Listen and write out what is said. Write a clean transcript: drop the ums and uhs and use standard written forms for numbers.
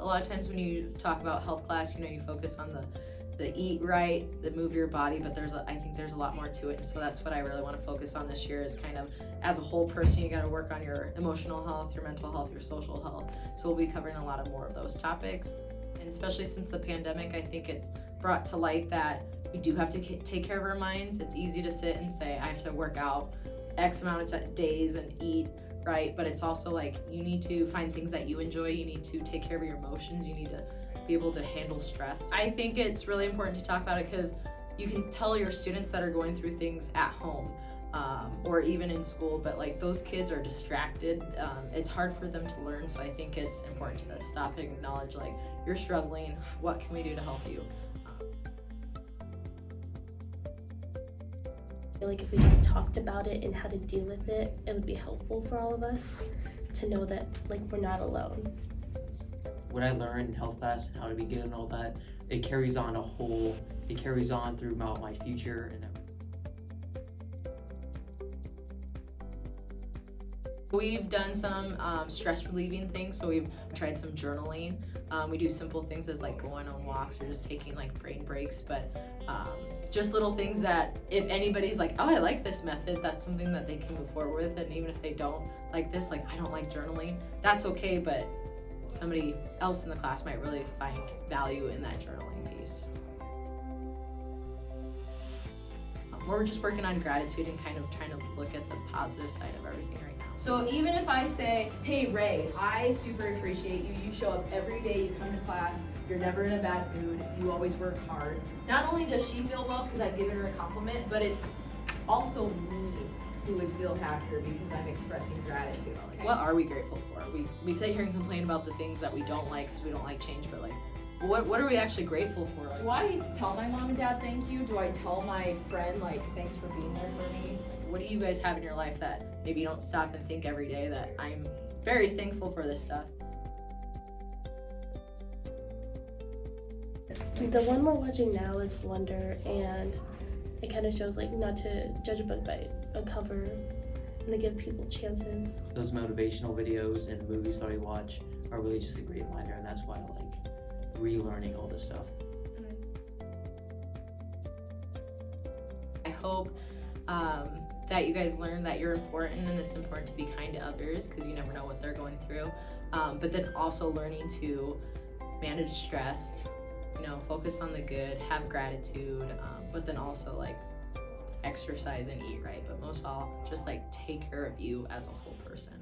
a lot of times when you talk about health class, you know, you focus on the eat right, the move your body, but I think there's a lot more to it. And so that's what I really want to focus on this year, is kind of as a whole person, you got to work on your emotional health, your mental health, your social health. So we'll be covering a lot of more of those topics. And especially since the pandemic, I think it's brought to light that we do have to take care of our minds. It's easy to sit and say, I have to work out X amount of days and eat right, but it's also like you need to find things that you enjoy. You need to take care of your emotions. You need to be able to handle stress. I think it's really important to talk about it because you can tell your students that are going through things at home or even in school, but like those kids are distracted. It's hard for them to learn, so I think it's important to stop and acknowledge, like, you're struggling, what can we do to help you? I feel like if we just talked about it and how to deal with it, it would be helpful for all of us to know that, like, we're not alone. What I learned in health class and how to be good and all that, it carries on it carries on throughout my future and everything. We've done some stress relieving things, so we've tried some journaling. We do simple things as like going on walks or just taking like brain breaks, but just little things that if anybody's like, oh, I like this method, that's something that they can move forward with. And even if they don't like this, like I don't like journaling, that's okay, but somebody else in the class might really find value in that journaling piece. We're just working on gratitude and kind of trying to look at the positive side of everything right now. So even if I say, hey Ray, I super appreciate you. You show up every day, you come to class, you're never in a bad mood, you always work hard. Not only does she feel well because I've given her a compliment, but it's also me who would feel happier because I'm expressing gratitude. What are we grateful for? We sit here and complain about the things that we don't like because we don't like change, but like, what are we actually grateful for? Do I tell my mom and dad thank you? Do I tell my friend, like, thanks for being there for me? What do you guys have in your life that maybe you don't stop and think every day that I'm very thankful for this stuff? The one we're watching now is Wonder, and it kind of shows, like, not to judge a book by a cover and to give people chances. Those motivational videos and movies that I watch are really just a great reminder, and that's why I like relearning all this stuff. I hope that you guys learn that you're important, and it's important to be kind to others because you never know what they're going through. But then also learning to manage stress, you know, focus on the good, have gratitude, but then also like exercise and eat right. But most of all, just like take care of you as a whole person.